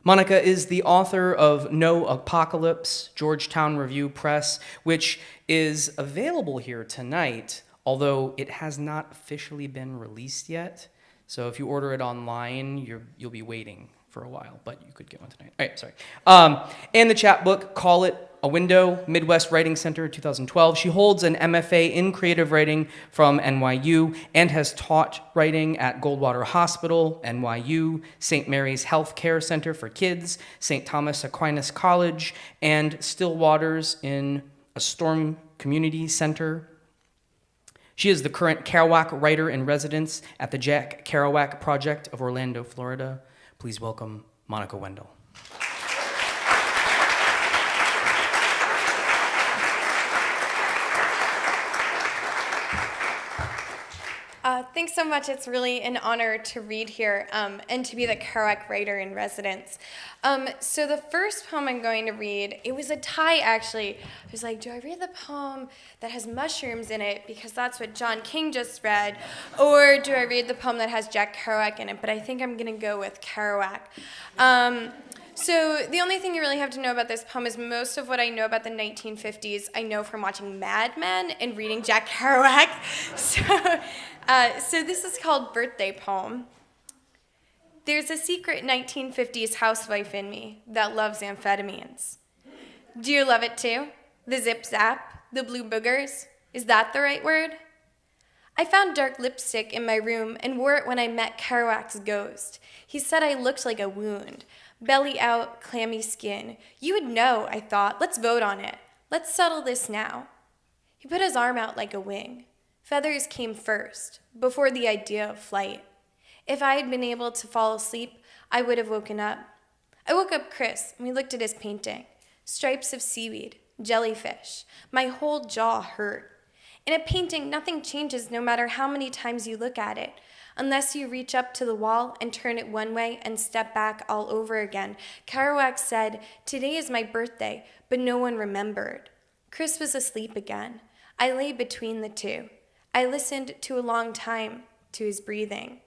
Monica is the author of No Apocalypse, Georgetown Review Press, which is available here tonight, although it has not officially been released yet. So if you order it online, you'll be waiting for a while, but you could get one tonight. All right, sorry. And the chapbook, Call It a Window, Midwest Writing Center, 2012. She holds an MFA in creative writing from NYU and has taught writing at Goldwater Hospital, NYU, St. Mary's Health Care Center for Kids, St. Thomas Aquinas College, and Stillwater's in a Storm Community Center. She is the current Kerouac writer-in-residence at the Jack Kerouac Project of Orlando, Florida. Please welcome Monica Wendel. Thanks so much. It's really an honor to read here and to be the Kerouac writer-in-residence. So the first poem I'm going to read, it was a tie, actually. I was like, do I read the poem that has mushrooms in it because that's what John King just read, or do I read the poem that has Jack Kerouac in it? But I think I'm going to go with Kerouac. So the only thing you really have to know about this poem is most of what I know about the 1950s I know from watching Mad Men and reading Jack Kerouac. So this is called Birthday Poem. There's a secret 1950s housewife in me that loves amphetamines. Do you love it too? The zip zap, the blue boogers? Is that the right word? I found dark lipstick in my room and wore it when I met Kerouac's ghost. He said I looked like a wound. Belly out, clammy skin. You would know, I thought. Let's vote on it. Let's settle this now. He put his arm out like a wing. Feathers came first, before the idea of flight. If I had been able to fall asleep, I would have woken up. I woke up Chris, and we looked at his painting. Stripes of seaweed, jellyfish. My whole jaw hurt. In a painting, nothing changes no matter how many times you look at it, unless you reach up to the wall and turn it one way and step back all over again. Kerouac said, "Today is my birthday," but no one remembered. Chris was asleep again. I lay between the two. I listened to a long time to his breathing.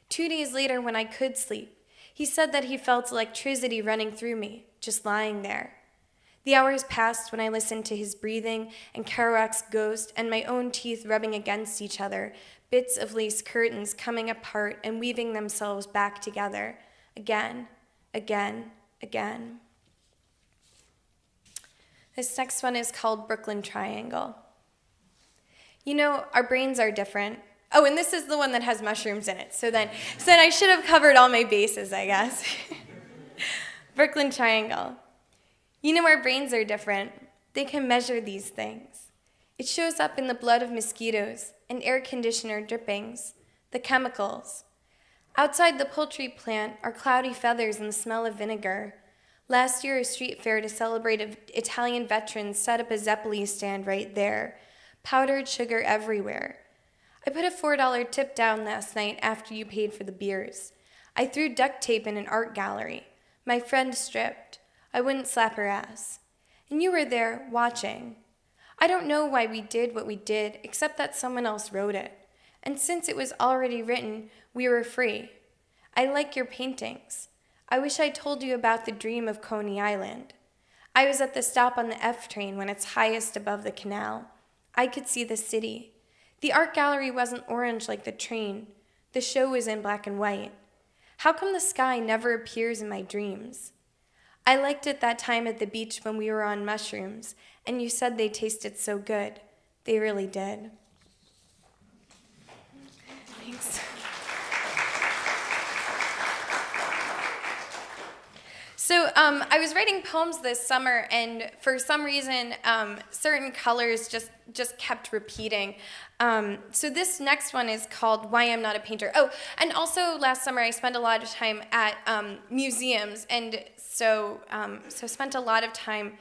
2 days later, when I could sleep, he said that he felt electricity running through me, just lying there. The hours passed when I listened to his breathing and Kerouac's ghost and my own teeth rubbing against each other, bits of lace curtains coming apart and weaving themselves back together, again, again, again. This next one is called Brooklyn Triangle. You know, our brains are different. Oh, and this is the one that has mushrooms in it. So then I should have covered all my bases, I guess. Brooklyn Triangle. You know, our brains are different. They can measure these things. It shows up in the blood of mosquitoes and air conditioner drippings, the chemicals. Outside the poultry plant are cloudy feathers and the smell of vinegar. Last year, a street fair to celebrate Italian veterans set up a Zeppeli stand right there. Powdered sugar everywhere. I put a $4 tip down last night after you paid for the beers. I threw duct tape in an art gallery. My friend stripped. I wouldn't slap her ass. And you were there, watching. I don't know why we did what we did, except that someone else wrote it. And since it was already written, we were free. I like your paintings. I wish I told you about the dream of Coney Island. I was at the stop on the F train when it's highest above the canal. I could see the city. The art gallery wasn't orange like the train. The show was in black and white. How come the sky never appears in my dreams? I liked it that time at the beach when we were on mushrooms, and you said they tasted so good. They really did. Thanks. So I was writing poems this summer, and for some reason, certain colors just kept repeating. So this next one is called Why I'm Not a Painter. Oh, and also last summer I spent a lot of time at museums, and so spent a lot of time,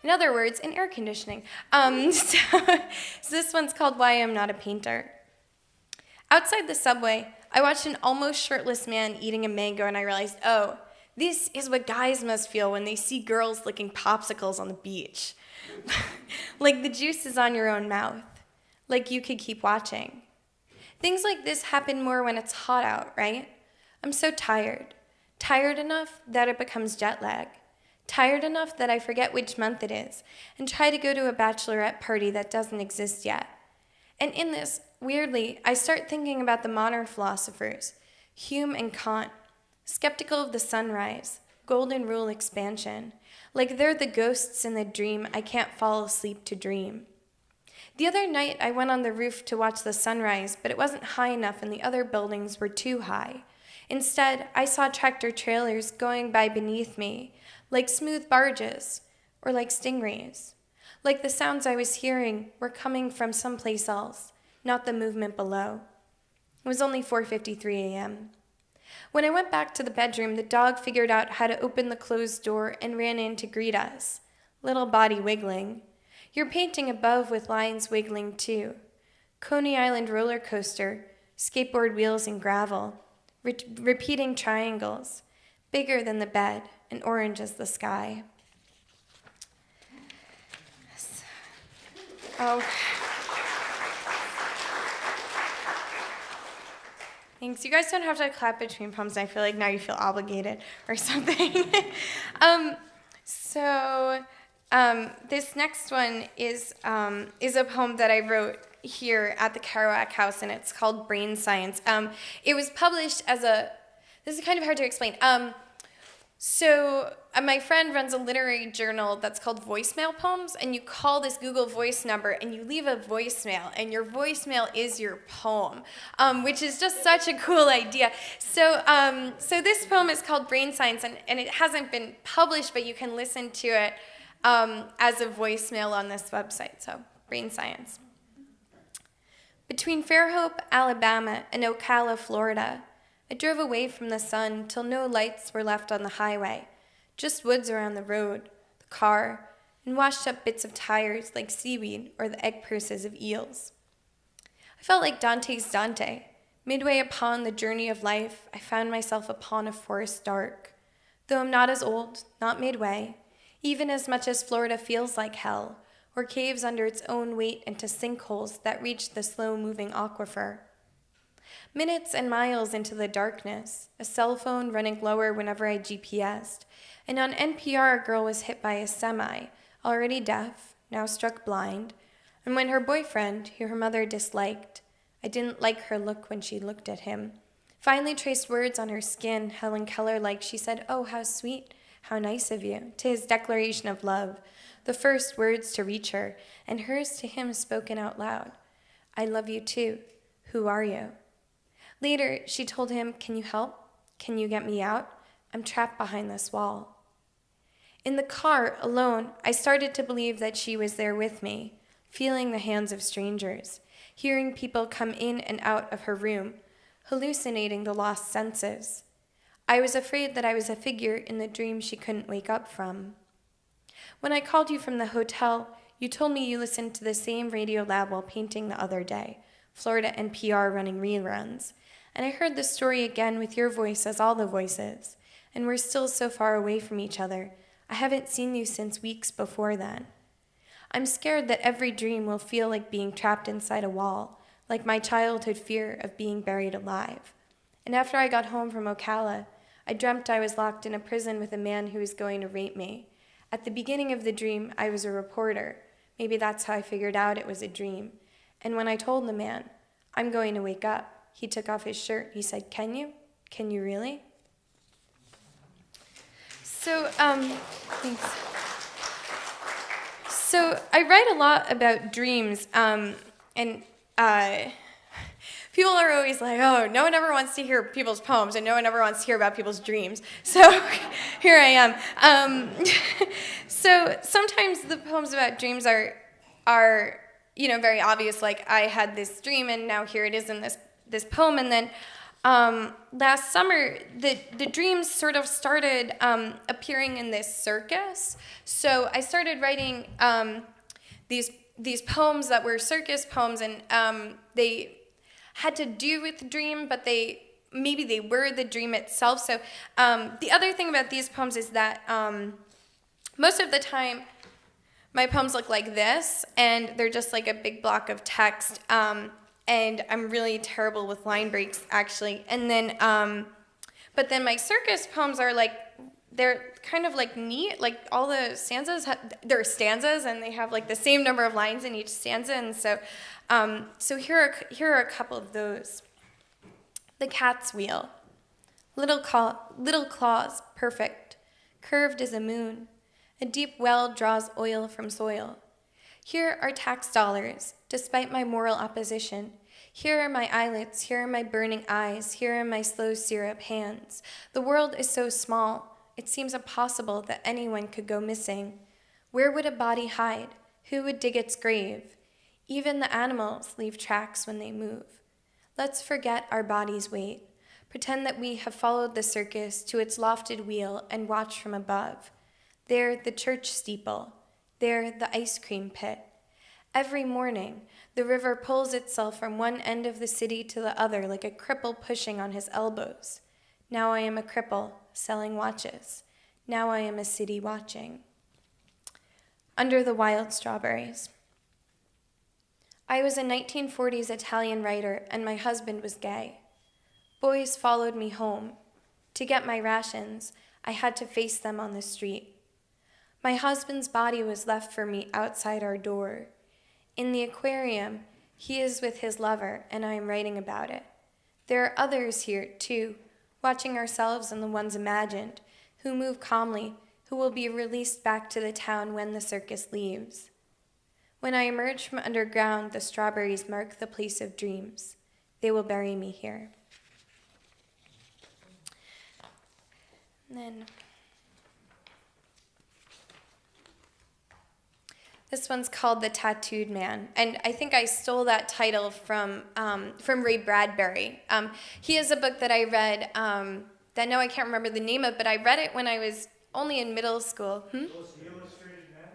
in other words, in air conditioning. So this one's called Why I'm Not a Painter. Outside the subway, I watched an almost shirtless man eating a mango, and I realized, oh, this is what guys must feel when they see girls licking popsicles on the beach. Like the juice is on your own mouth. Like you could keep watching. Things like this happen more when it's hot out, right? I'm so tired. tired enough that it becomes jet lag, tired enough that I forget which month it is, and try to go to a bachelorette party that doesn't exist yet. And in this, weirdly, I start thinking about the modern philosophers, Hume and Kant, skeptical of the sunrise, golden rule expansion, like they're the ghosts in the dream I can't fall asleep to dream. The other night, I went on the roof to watch the sunrise, but it wasn't high enough and the other buildings were too high. Instead, I saw tractor trailers going by beneath me, like smooth barges, or like stingrays. Like the sounds I was hearing were coming from someplace else, not the movement below. It was only 4:53 a.m. When I went back to the bedroom, the dog figured out how to open the closed door and ran in to greet us, little body wiggling. Your painting above with lines wiggling too. Coney Island roller coaster, skateboard wheels and gravel, repeating triangles, bigger than the bed and orange as the sky. Oh. Thanks. You guys don't have to clap between poems. I feel like now you feel obligated or something. This next one is a poem that I wrote here at the Kerouac House, and it's called Brain Science. It was published as this is kind of hard to explain. My friend runs a literary journal that's called Voicemail Poems, and you call this Google Voice number, and you leave a voicemail, and your voicemail is your poem, which is just such a cool idea. So this poem is called Brain Science, and it hasn't been published, but you can listen to it as a voicemail on this website, so Brain Science. Between Fairhope, Alabama, and Ocala, Florida, I drove away from the sun till no lights were left on the highway, just woods around the road, the car, and washed up bits of tires like seaweed or the egg purses of eels. I felt like Dante's Dante. Midway upon the journey of life, I found myself upon a forest dark. Though I'm not as old, not midway, even as much as Florida feels like hell, or caves under its own weight into sinkholes that reach the slow-moving aquifer. Minutes and miles into the darkness, a cell phone running lower whenever I GPS'd, and on NPR a girl was hit by a semi, already deaf, now struck blind, and when her boyfriend, who her mother disliked, I didn't like her look when she looked at him, finally traced words on her skin, Helen Keller-like, she said, "Oh, how sweet, how nice of you," to his declaration of love, the first words to reach her, and hers to him spoken out loud. "I love you too. Who are you?" Later, she told him, "Can you help? Can you get me out? I'm trapped behind this wall." In the car, alone, I started to believe that she was there with me, feeling the hands of strangers, hearing people come in and out of her room, hallucinating the lost senses. I was afraid that I was a figure in the dream she couldn't wake up from. When I called you from the hotel, you told me you listened to the same radio lab while painting the other day, Florida NPR running reruns, and I heard the story again with your voice as all the voices, and we're still so far away from each other. I haven't seen you since weeks before then. I'm scared that every dream will feel like being trapped inside a wall, like my childhood fear of being buried alive. And after I got home from Ocala, I dreamt I was locked in a prison with a man who was going to rape me. At the beginning of the dream, I was a reporter. Maybe that's how I figured out it was a dream. And when I told the man, "I'm going to wake up," he took off his shirt. He said, "Can you? Can you really?" Thanks. So I write a lot about dreams, and people are always like, "Oh, no one ever wants to hear people's poems, and no one ever wants to hear about people's dreams." So here I am. So sometimes the poems about dreams are very obvious, like I had this dream and now here it is in this poem. And then last summer, the dreams sort of started appearing in this circus. So I started writing these poems that were circus poems, and they had to do with the dream, but maybe they were the dream itself. So the other thing about these poems is that most of the time, my poems look like this, and they're just like a big block of text, and I'm really terrible with line breaks, actually. And then, But then my circus poems are like, they're kind of like neat, like all the stanzas, they're stanzas and they have like the same number of lines in each stanza. And so here are a couple of those. The cat's wheel. Little claws, perfect, curved as a moon. A deep well draws oil from soil. Here are tax dollars, despite my moral opposition. Here are my eyelids, here are my burning eyes, here are my slow syrup hands. The world is so small, it seems impossible that anyone could go missing. Where would a body hide? Who would dig its grave? Even the animals leave tracks when they move. Let's forget our body's weight. Pretend that we have followed the circus to its lofted wheel and watch from above. There, the church steeple. There, the ice cream pit. Every morning, the river pulls itself from one end of the city to the other like a cripple pushing on his elbows. Now I am a cripple, selling watches. Now I am a city watching. Under the wild strawberries. I was a 1940s Italian writer, and my husband was gay. Boys followed me home. To get my rations, I had to face them on the street. My husband's body was left for me outside our door. In the aquarium, he is with his lover, and I am writing about it. There are others here, too, watching ourselves and the ones imagined, who move calmly, who will be released back to the town when the circus leaves. When I emerge from underground, the strawberries mark the place of dreams. They will bury me here. And then this one's called The Tattooed Man, and I think I stole that title from Ray Bradbury. He has a book that I read that now I can't remember the name of, but I read it when I was only in middle school. The Illustrated Man?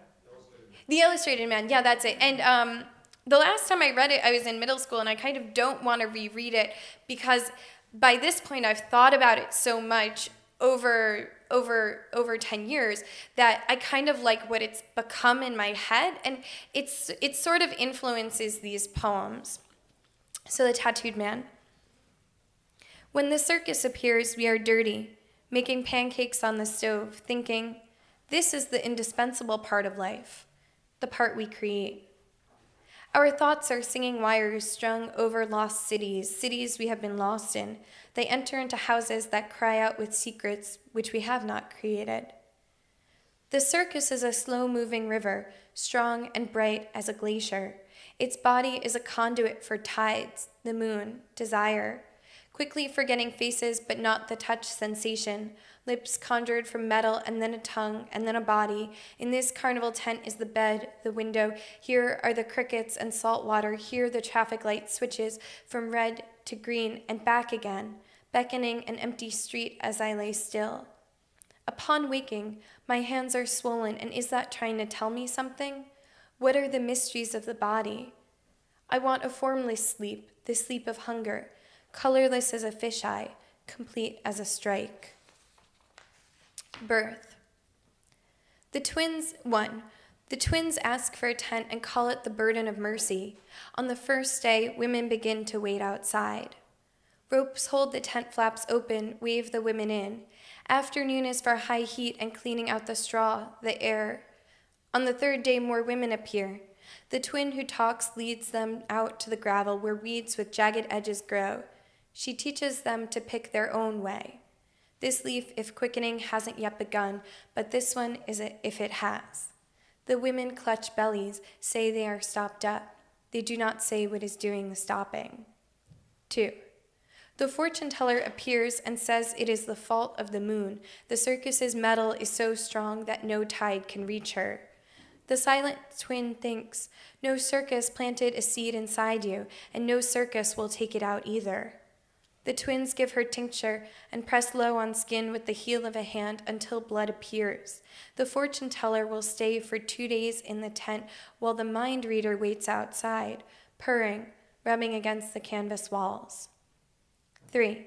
The Illustrated Man, yeah, that's it. And the last time I read it, I was in middle school, and I kind of don't want to reread it because by this point I've thought about it so much over 10 years that I kind of like what it's become in my head, and it sort of influences these poems. So The Tattooed Man. When the circus appears, we are dirty, making pancakes on the stove, thinking, this is the indispensable part of life, the part we create. Our thoughts are singing wires strung over lost cities, cities we have been lost in. They enter into houses that cry out with secrets which we have not created. The circus is a slow-moving river, strong and bright as a glacier. Its body is a conduit for tides, the moon, desire. Quickly forgetting faces but not the touch sensation, lips conjured from metal and then a tongue and then a body. In this carnival tent is the bed, the window. Here are the crickets and salt water. Here the traffic light switches from red to green and back again, beckoning an empty street as I lay still. Upon waking, my hands are swollen, and is that trying to tell me something? What are the mysteries of the body? I want a formless sleep, the sleep of hunger, colorless as a fisheye, complete as a strike. Birth. The twins ask for a tent and call it the burden of mercy. On the first day, women begin to wait outside. Ropes hold the tent flaps open, wave the women in. Afternoon is for high heat and cleaning out the straw, the air. On the third day, more women appear. The twin who talks leads them out to the gravel where weeds with jagged edges grow. She teaches them to pick their own way. This leaf, if quickening, hasn't yet begun, but this one is if it has. The women clutch bellies, say they are stopped up. They do not say what is doing the stopping. 2. The fortune teller appears and says it is the fault of the moon. The circus's metal is so strong that no tide can reach her. The silent twin thinks, no circus planted a seed inside you, and no circus will take it out either. The twins give her tincture and press low on skin with the heel of a hand until blood appears. The fortune teller will stay for 2 days in the tent while the mind reader waits outside, purring, rubbing against the canvas walls. 3.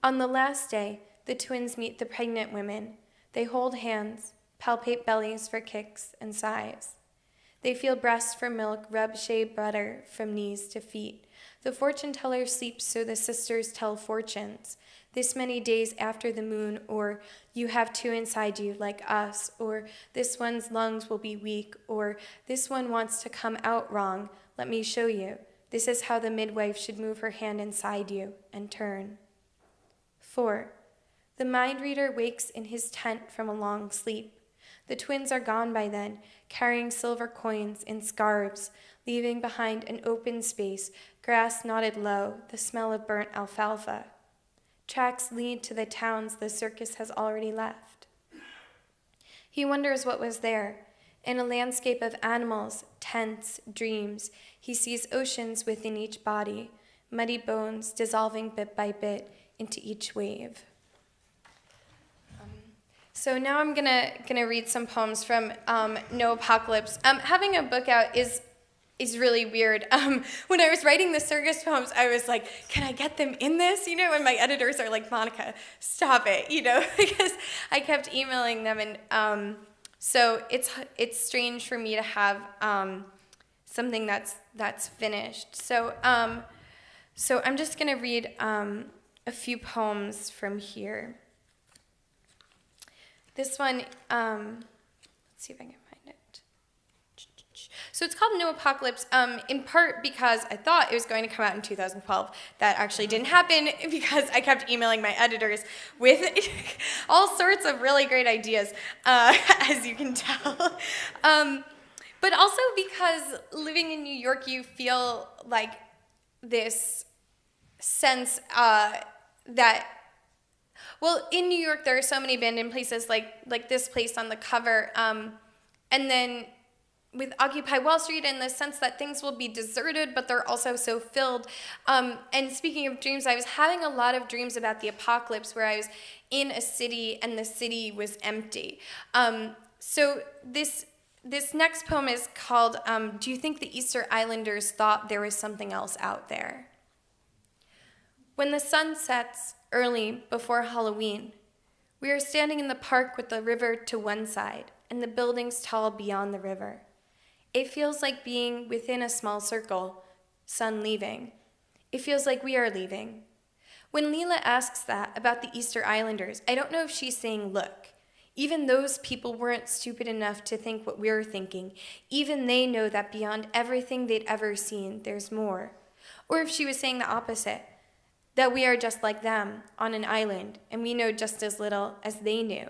On the last day, the twins meet the pregnant women. They hold hands, palpate bellies for kicks and sighs. They feel breasts for milk, rub shea butter from knees to feet. The fortune teller sleeps so the sisters tell fortunes. this many days after the moon, or you have two inside you like us, or this one's lungs will be weak, or this one wants to come out wrong. Let me show you. This is how the midwife should move her hand inside you and turn. 4. The mind reader wakes in his tent from a long sleep. The twins are gone by then, carrying silver coins in scarves, leaving behind an open space, grass knotted low, the smell of burnt alfalfa. Tracks lead to the towns the circus has already left. He wonders what was there. In a landscape of animals, tents, dreams, he sees oceans within each body, muddy bones dissolving bit by bit into each wave. So now I'm gonna read some poems from No Apocalypse. Having a book out is really weird. When I was writing the circus poems, I was like, can I get them in this? You know, and my editors are like, Monica, stop it, you know, because I kept emailing them, and so it's strange for me to have something that's finished. So I'm just gonna read a few poems from here. This one, let's see if I can find it. So it's called No Apocalypse, in part because I thought it was going to come out in 2012. That actually didn't happen because I kept emailing my editors with all sorts of really great ideas, as you can tell. But also because living in New York, you feel like this sense that, well, in New York, there are so many abandoned places like this place on the cover. And then with Occupy Wall Street, in the sense that things will be deserted, but they're also so filled. And speaking of dreams, I was having a lot of dreams about the apocalypse where I was in a city and the city was empty. So this next poem is called, Do You Think the Easter Islanders Thought There Was Something Else Out There? When the sun sets early before Halloween, we are standing in the park with the river to one side and the buildings tall beyond the river. It feels like being within a small circle, sun leaving. It feels like we are leaving. When Leela asks that about the Easter Islanders, I don't know if she's saying, look, even those people weren't stupid enough to think what we're thinking. Even they know that beyond everything they'd ever seen, there's more. Or if she was saying the opposite, that we are just like them on an island and we know just as little as they knew.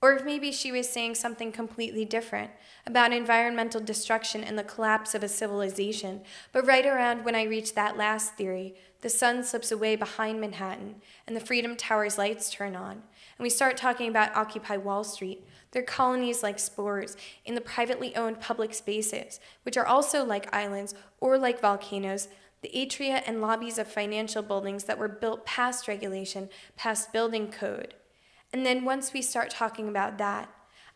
Or if maybe she was saying something completely different about environmental destruction and the collapse of a civilization. But right around when I reach that last theory, the sun slips away behind Manhattan and the Freedom Tower's lights turn on. And we start talking about Occupy Wall Street, their colonies like spores in the privately owned public spaces, which are also like islands or like volcanoes, the atria and lobbies of financial buildings that were built past regulation, past building code. And then once we start talking about that,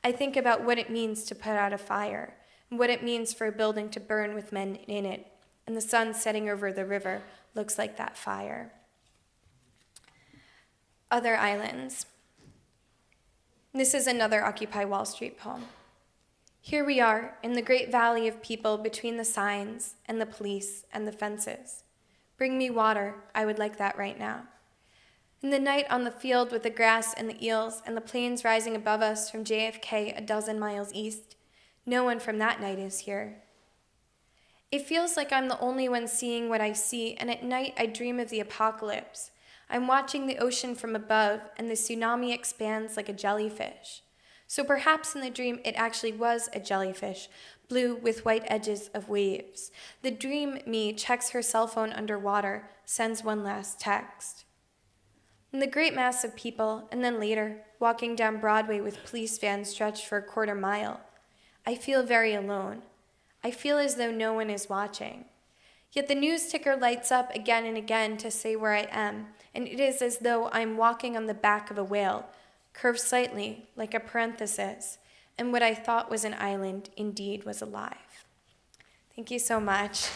I think about what it means to put out a fire, and what it means for a building to burn with men in it, and the sun setting over the river looks like that fire. Other islands. This is another Occupy Wall Street poem. Here we are in the great valley of people between the signs and the police and the fences. Bring me water, I would like that right now. In the night on the field with the grass and the eels and the planes rising above us from JFK a dozen miles east, no one from that night is here. It feels like I'm the only one seeing what I see, and at night I dream of the apocalypse. I'm watching the ocean from above, and the tsunami expands like a jellyfish. So perhaps in the dream it actually was a jellyfish, blue with white edges of waves. The dream me checks her cell phone underwater, sends one last text. And the great mass of people, and then later, walking down Broadway with police vans stretched for a quarter mile. I feel very alone. I feel as though no one is watching. Yet the news ticker lights up again and again to say where I am, and it is as though I'm walking on the back of a whale, curved slightly like a parenthesis, and what I thought was an island indeed was alive. Thank you so much.